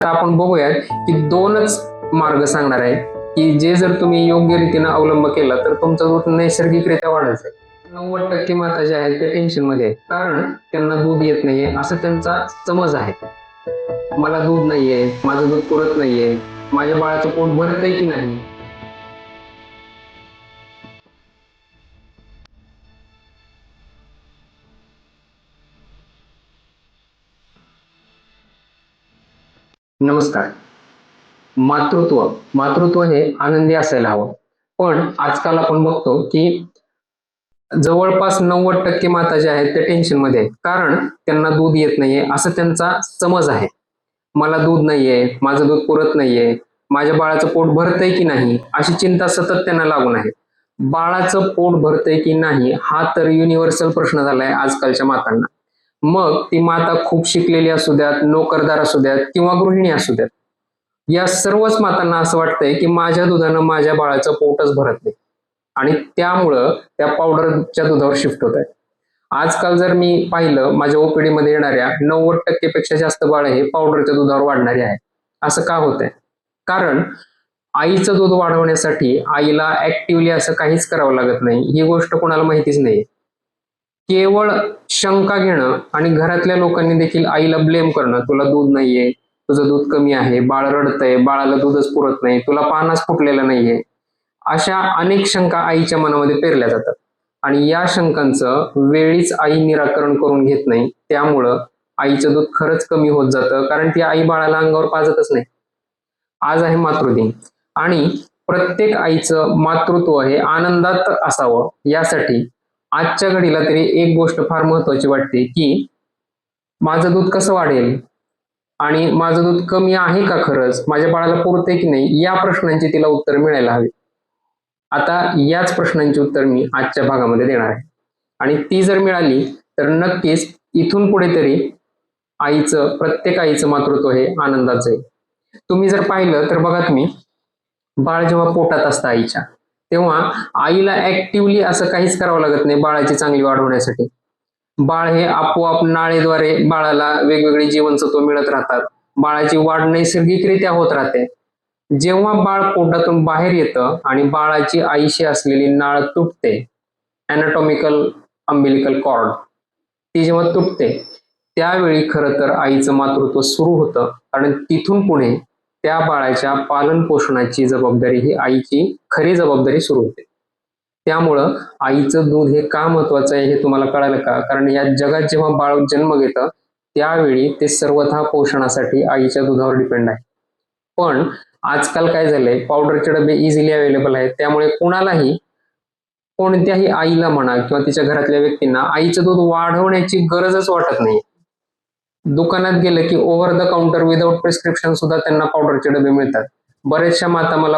तर आपण बघूयात की दोनच मार्ग सांगणार आहे की जे जर तुम्ही योग्य रीतीने अवलंब केला तर तुमचा दूध नैसर्गिकरित्या वाढायचा आहे. 90% माता ज्या आहेत ते टेन्शन मध्ये आहेत, कारण त्यांना दूध येत नाहीये असं त्यांचा समज आहे. मला दूध नाहीये, माझं दूध पुरत नाहीये, माझ्या बाळाचं पोट भरतंय की नाही. नमस्कार. मातृत्व हे आनंदी असायला हवं, पण आजकाल आपण बघतो की जवळपास 90% माता ज्या आहेत ते टेन्शन मध्ये आहेत, कारण त्यांना दूध येत नाहीये असं त्यांचा समज आहे. मला दूध नाहीये, माझं दूध पुरत नाहीये, माझ्या बाळाचं पोट भरतंय की नाही अशी चिंता सतत त्यांना लागून आहे. बाळाचं पोट भरतंय की नाही हा तर युनिव्हर्सल प्रश्न झालाय आजकालच्या मातांना. मग ती माता खूप शिकलेली असू द्यात, नोकरदार असू द्यात किंवा गृहिणी असू द्यात, या सर्वच मातांना असं वाटतंय की माझ्या दुधानं माझ्या बाळाचं पोटच भरत नाही आणि त्यामुळं त्या पावडरच्या दुधावर शिफ्ट होत आहेत. आजकाल जर मी पाहिलं माझ्या ओपीडी मध्ये येणाऱ्या 90% पेक्षा जास्त बाळ हे पावडरच्या दुधावर वाढणारे आहेत. असं का होतंय? कारण आईचं दूध वाढवण्यासाठी आईला ऍक्टिव्हली असं काहीच करावं लागत नाही, ही गोष्ट कोणाला माहितीच नाही. केवळ शंका घेणं आणि घरातल्या लोकांनी देखील आईला ब्लेम करणं, तुला दूध नाहीये, तुझं दूध कमी आहे, बाळ रडतंय, बाळाला दूधच पुरत नाही, तुला पानच फुटलेलं नाहीये, अशा अनेक शंका आईच्या मनामध्ये पेरल्या जातात आणि या शंकांचं वेळीच आई निराकरण करून घेत नाही. त्यामुळं आईचं दूध खरंच कमी होत जातं, कारण ती आई बाळाला अंगावर पाजतच नाही. आज आहे मातृदिन आणि प्रत्येक आईचं मातृत्व हे आनंदात असावं, यासाठी आजच्या घडीला तरी एक गोष्ट फार महत्वाची वाटते की माझं दूध कसं वाढेल आणि माझं दूध कमी आहे का, खरंच माझ्या बाळाला पुरते की नाही, या प्रश्नांची तिला उत्तर मिळायला हवी. आता याच प्रश्नांची उत्तर मी आजच्या भागामध्ये देणार आहे आणि ती जर मिळाली तर नक्कीच इथून पुढे तरी प्रत्येक आईचं मातृत्व हे आनंदात जाईल. तुम्ही जर पाहिलं तर बघा, तुम्ही बाळ जेव्हा पोटात असतं आईच्या, तेव्हा आईला ऍक्टिव्हली असं काहीच करावं लागत नाही बाळाची चांगली वाढ होण्यासाठी. बाळ हे आपोआप नाळेद्वारे बाळाला वेगवेगळी जीवनसत्व मिळत राहतात, बाळाची वाढ नैसर्गिकरित्या होत राहते. जेव्हा बाळ पोटातून बाहेर येतं आणि बाळाची आईशी असलेली नाळ तुटते, अॅनाटॉमिकल अम्बिलिकल कॉर्ड, ती जेव्हा तुटते त्यावेळी खरं तर आईचं मातृत्व सुरू होतं, कारण तिथून पुढे त्या बाळाच्या पालन पोषणाची जबाबदारी ही आईची खरी जबाबदारी सुरू होते. त्यामुळं आईचं दूध हे का महत्वाचं आहे हे तुम्हाला कळालं का? कारण या जगात जेव्हा बाळ जन्म घेतं त्यावेळी ते सर्वथा पोषणासाठी आईच्या दुधावर डिपेंड आहे. पण आजकाल काय झालंय, पावडरचे डबे इझिली अवेलेबल आहेत, त्यामुळे कोणालाही, कोणत्याही आईला म्हणा किंवा तिच्या घरातल्या व्यक्तींना आईचं दूध वाढवण्याची गरजच वाटत नाही. दुकानात गेलं की over the counter without prescription सुद्धा त्यांना पावडरचे डबे मिळतात. बऱ्याचशा माता मला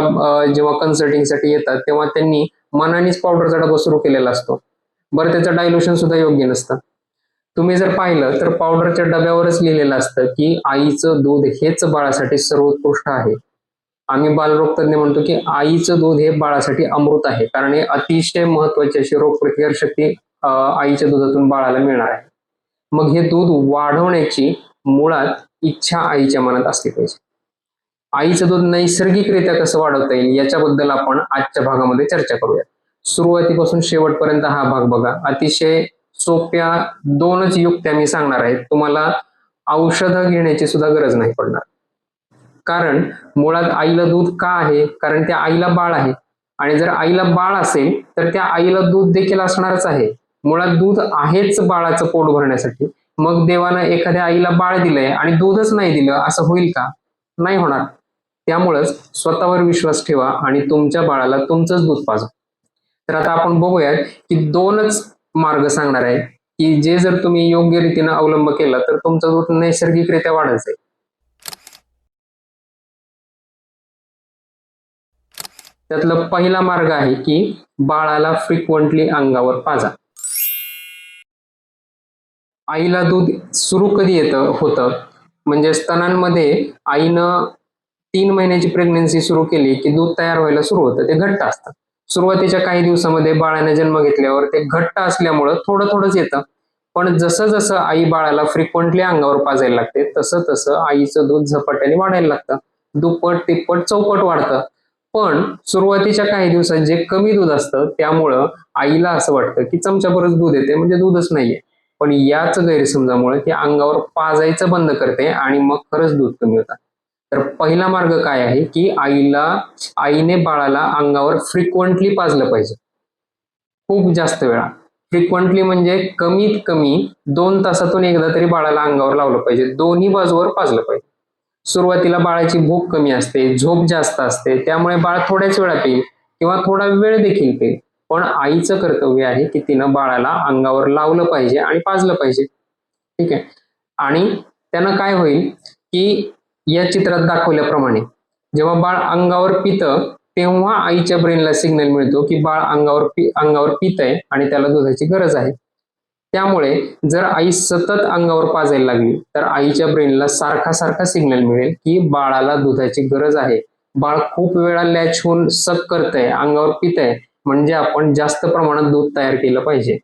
जेव्हा कन्सल्टिंगसाठी येतात तेव्हा त्यांनी मनानेच पावडरचा डबा सुरू केलेला असतो. बरं, त्याचं डायल्युशन सुद्धा योग्य नसतं. तुम्ही जर पाहिलं तर पावडरच्या डब्यावरच लिहिलेलं असतं की आईचं दूध हेच बाळासाठी सर्वोत्कृष्ट आहे. आम्ही बालरोग तज्ञ म्हणतो की आईचं दूध हे बाळासाठी अमृत आहे, कारण हे अतिशय महत्वाची अशी रोगप्रतिकार शक्ती आईच्या दुधातून बाळाला मिळणार आहे. मग हे दूध वाढवण्याची मुळात इच्छा आईच्या मनात असली पाहिजे. आईचं दूध नैसर्गिकरित्या कसं वाढवता येईल याच्याबद्दल आपण आजच्या भागामध्ये चर्चा करूया. सुरुवातीपासून शेवटपर्यंत हा भाग बघा. अतिशय सोप्या दोनच युक्त्या मी सांगणार आहे, तुम्हाला औषधं घेण्याची सुद्धा गरज नाही पडणार. कारण मुळात आईला दूध का आहे? कारण त्या आईला बाळ आहे आणि जर आईला बाळ असेल तर त्या आईला दूध देखील असणारच आहे. मुळात दूध आहेच बाळाचं पोट भरण्यासाठी. मग देवानं एखाद्या आईला बाळ दिलंय आणि दूधच नाही दिलं असं होईल का? नाही होणार. त्यामुळेच स्वतःवर विश्वास ठेवा आणि तुमच्या बाळाला तुमचंच दूध पाजा. तर आता आपण बघूयात की दोनच मार्ग सांगणार आहे की जे जर तुम्ही योग्य रीतीने अवलंब केला तर तुमचं दूध नैसर्गिकरित्या वाढत जाईल. त्यातला पहिला मार्ग आहे की बाळाला फ्रिक्वेंटली अंगावर पाजा. आईला दूध सुरू कधी होतं, म्हणजे स्तनांमध्ये आईनं 3 महिन्याची प्रेग्नन्सी सुरू केली की दूध तयार व्हायला सुरू होतं. ते घट्ट असतं. सुरुवातीच्या काही दिवसामध्ये बाळाने जन्म घेतल्यावर ते घट्ट असल्यामुळं थोडं थोडंच येतं. पण जसं जसं आई बाळाला फ्रिक्वेंटली अंगावर पाजायला लागते तसं तसं आईचं दूध झपाट्याने वाढायला लागतं, दुप्पट तिप्पट चौपट वाढतं. पण सुरुवातीच्या काही दिवसात जे कमी दूध असतं त्यामुळं आईला असं वाटतं की चमच्याभरच दूध येते म्हणजे दूधच नाहीये. पण याच गैरसमजामुळे ती अंगावर पाजायचं बंद करते आणि मग खरंच दूध कमी होतं. तर पहिला मार्ग काय आहे की आईने बाळाला अंगावर फ्रिक्वेंटली पाजलं पाहिजे, खूप जास्त वेळा. फ्रिक्वेंटली म्हणजे कमीत कमी 2 तासातून एकदा तरी बाळाला अंगावर लावलं पाहिजे, दोन्ही बाजूवर पाजलं पाहिजे. सुरुवातीला बाळाची भूक कमी असते, झोप जास्त असते, त्यामुळे बाळ थोड्याच वेळात येईल किंवा थोडा वेळ देखील पेईल. पण आईचं कर्तव्य आहे की तिनं बाळाला अंगावर लावलं पाहिजे आणि पाजलं पाहिजे. ठीक आहे. आणि त्यानं काय होईल की या चित्रात दाखवल्याप्रमाणे जेव्हा बाळ अंगावर पितं तेव्हा आईच्या ब्रेनला सिग्नल मिळतो की बाळ अंगावर पितंय आणि त्याला दुधाची गरज आहे. त्यामुळे जर आई सतत अंगावर पाजायला लागली तर आईच्या ब्रेनला सारखा सारखा सिग्नल मिळेल की बाळाला दुधाची गरज आहे. बाळ खूप वेळा लॅच होऊन सक करतंय, अंगावर पितंय, म्हणजे आपण जास्त प्रमाणात दूध तयार केलं पाहिजे.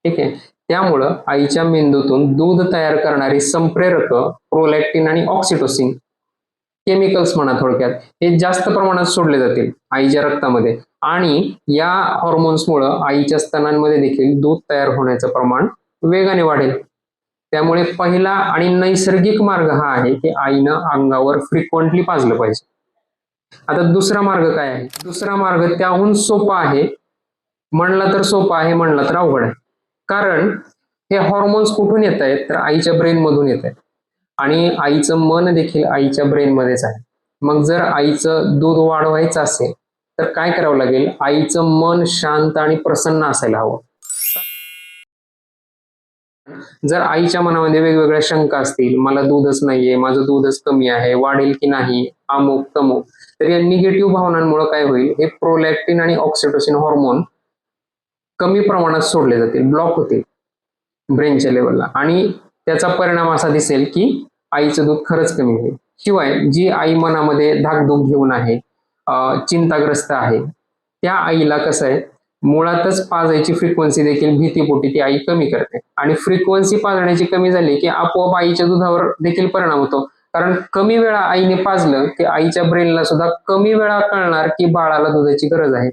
ठीक आहे. त्यामुळं आईच्या मेंदूतून दूध तयार करणारी संप्रेरक प्रोलॅक्टिन आणि ऑक्सिटोसिन, केमिकल्स म्हणा थोडक्यात, हे जास्त प्रमाणात सोडले जातील आईच्या रक्तामध्ये आणि या हॉर्मोन्समुळे आईच्या स्तनांमध्ये देखील दूध तयार होण्याचं प्रमाण वेगाने वाढेल. त्यामुळे पहिला आणि नैसर्गिक मार्ग हा आहे की आईनं अंगावर फ्रिक्वेंटली पाजलं पाहिजे. आता दुसरा मार्ग काय आहे? दुसरा मार्ग त्याहून सोपा आहे, म्हणला तर सोपा आहे, म्हणला तर अवघड आहे. कारण हे हॉर्मोन्स कुठून येत आहेत तर आईच्या ब्रेन मधून येत आहेत आणि आईचं मन देखील आईच्या ब्रेन मध्येच आहे. मग जर आईचं दूध वाढवायचं असेल तर काय करावं लागेल? आईचं मन शांत आणि प्रसन्न असायला हवं. जर आईच्या मनामध्ये वेगवेगळ्या शंका असतील, मला दूधच नाहीये, माझं दूधच कमी आहे, वाढेल की नाही, अमुक तमुक, तर या निगेटिव्ह भावनांमुळे काय होईल? हे प्रोलॅक्टिन आणि ऑक्सिटोसिन हॉर्मोन कमी प्रमाणात सोडले जातील, ब्लॉक होतील ब्रेनच्या लेवलला आणि त्याचा परिणाम असा दिसेल की आईचं दूध खरंच कमी होईल. शिवाय जी आई मनामध्ये धाकधूक घेऊन आहे, चिंताग्रस्त आहे, त्या आईला कसं आहे, मुळातच पाजायची फ्रिक्वेन्सी देखील भीतीपोटी ती आई कमी करते आणि फ्रिक्वेन्सी पाजण्याची कमी झाली की आपोआप आईच्या दुधावर देखील परिणाम होतो. कारण कमी वेळा आईने पाजलं की आईच्या ब्रेनला सुद्धा कमी वेळा कळणार की बाळाला दुधाची गरज आहे.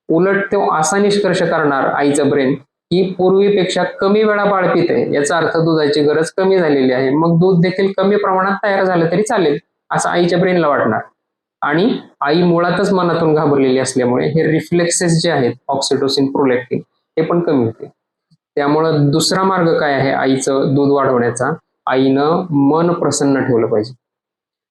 उलट तो असा निष्कर्ष करणार आईचं ब्रेन की पूर्वीपेक्षा कमी वेळा बाळ पिते, याचा अर्थ दुधाची गरज कमी झालेली आहे, मग दूध देखील कमी प्रमाणात तयार झालं तरी चालेल असं आईच्या ब्रेनला वाटणार. आणि आई मुळातच मनातून घाबरलेली असल्यामुळे हे रिफ्लेक्सेस जे आहेत ऑक्सिटोसिन प्रोलॅक्टिन हे पण कमी होते. त्यामुळं दुसरा मार्ग काय आहे आईचं दूध वाढवण्याचा? आईनं मन प्रसन्न ठेवलं पाहिजे,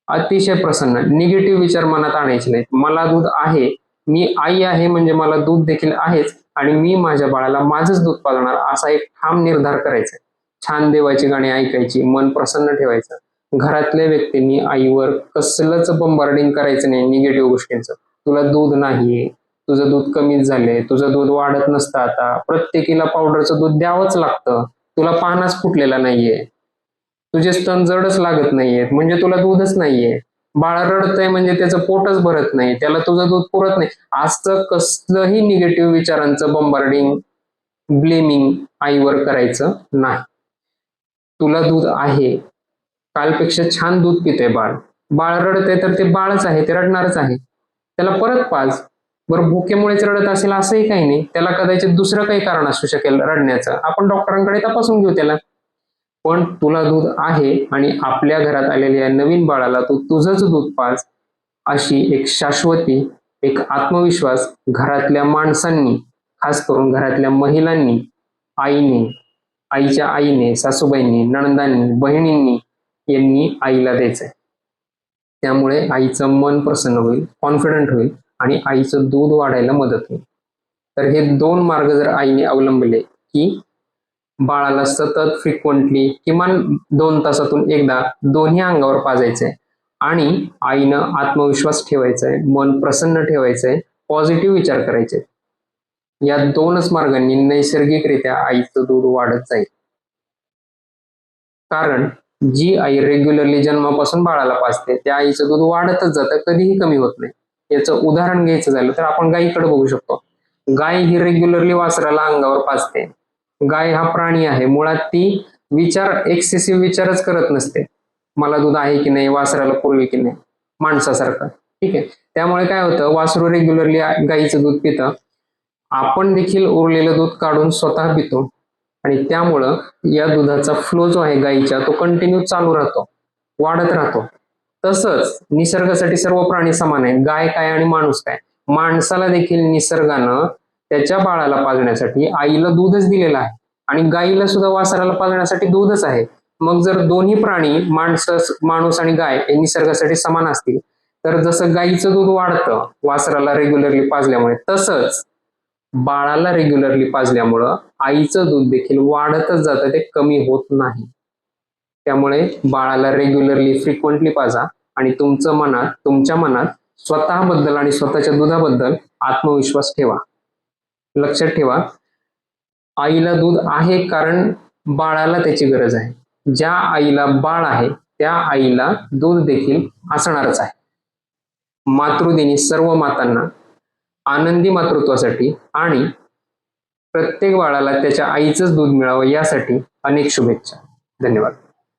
अतिशय प्रसन्न. निगेटिव्ह विचार मनात आणायचे नाहीत. मला दूध आहे, मी आई आहे म्हणजे मला दूध देखील आहेच आणि मी माझ्या बाळाला माझंच दूध पाजणार असा एक ठाम निर्धार करायचा. छान देवाची गाणी ऐकायची, मन प्रसन्न ठेवायचं. घरातल्या व्यक्तींनी आईवर कसलंच बंबार्डिंग करायचं नाही निगेटिव्ह गोष्टींचं. तुला दूध नाहीये, तुझं दूध कमीच झालंय, तुझं दूध वाढत नसतं, आता प्रत्येकीला पावडरचं दूध द्यावंच लागतं, तुला पानाच फुटलेला नाहीये, तुझे स्तन जडच लागत नाहीयेत म्हणजे तुला दूधच नाहीये, बाळ रडतंय म्हणजे त्याचं पोटच भरत नाही, त्याला तुझं दूध पुरत नाही, असं कसलंही निगेटिव्ह विचारांचं बंबार्डिंग, ब्लेमिंग आईवर करायचं नाही. तुला दूध आहे, कालपेक्षा छान दूध पितंय बाळ, बाळ रडतंय तर ते बाळच आहे, ते रडणारच आहे, त्याला परत पाज. बरं भुकेमुळेच रडत असेल असंही काही नाही, त्याला कदाचित दुसरं काही कारण असू शकेल रडण्याचं, आपण डॉक्टरांकडे तपासून घेऊ त्याला. पण तुला दूध आहे आणि आपल्या घरात आलेल्या नवीन बाळाला तू तुझंच दूध पाज, अशी एक शाश्वती, एक आत्मविश्वास घरातल्या माणसांनी, खास करून घरातल्या महिलांनी, आईने, आईच्या आईने, सासूबाईंनी, नणंदांनी, बहिणींनी यांनी आईला द्यायचंय. त्यामुळे आईचं मन प्रसन्न होईल, कॉन्फिडंट होईल आणि आईचं दूध वाढायला मदत होईल. तर हे 2 मार्ग जर आईने अवलंबले की बाळाला सतत फ्रिक्वेंटली किमान 2 तासातून एकदा दोन्ही अंगावर पाजायचंय आणि आईनं आत्मविश्वास ठेवायचाय, मन प्रसन्न ठेवायचंय, पॉझिटिव्ह विचार करायचे, या 2च मार्गांनी नैसर्गिकरित्या आईचं दूध वाढत जाईल. कारण जी आई रेग्युलरली जन्मापासून बाळाला पाजते त्या आईचं दूध वाढतच जातं, कधीही कमी होत नाही. याचं उदाहरण घ्यायचं झालं तर आपण गायीकडे बघू शकतो. गाय ही रेग्युलरली वासराला अंगावर पाजते, गाय हा प्राणी आहे, मुळात ती एक्सेसिव्ह विचारच करत नसते, मला दूध आहे की नाही, वासराला पुरली की नाही, माणसासारखं. ठीक आहे. त्यामुळे काय होतं, वासरू रेग्युलरली गाईचं दूध पितं, आपण देखील उरलेलं दूध काढून स्वतः पितो आणि त्यामुळं या दुधाचा फ्लो जो आहे गाईच्या तो कंटिन्यू चालू राहतो, वाढत राहतो. तसंच निसर्गासाठी सर्व प्राणी समान आहे. गाय काय आणि माणूस काय, माणसाला देखील निसर्गानं त्याच्या बाळाला पाजण्यासाठी आईला दूधच दिलेलं आहे आणि गाईला सुद्धा वासराला पाजण्यासाठी दूधच आहे. मग जर दोन्ही प्राणी माणूस आणि गाय हे निसर्गासाठी समान असतील, तर जसं गाईचं दूध वाढतं वासराला रेग्युलरली पाजल्यामुळे, तसंच बाळाला रेग्युलरली पाजल्यामुळं आईचं दूध देखील वाढतच जातं, ते कमी होत नाही. त्यामुळे बाळाला रेग्युलरली फ्रिक्वेंटली पाजा आणि तुमच्या मनात स्वतःबद्दल आणि स्वतःच्या दुधाबद्दल आत्मविश्वास ठेवा. लक्षात ठेवा, आईला दूध आहे कारण बाळाला त्याची गरज आहे. ज्या आईला बाळ आहे त्या आईला दूध देखील असणारच आहे. मातृदिनी सर्व मातांना आनंदी मातृत्वासाठी आणि प्रत्येक बाळाला त्याच्या आईचंच दूध मिळावं यासाठी अनेक शुभेच्छा. धन्यवाद.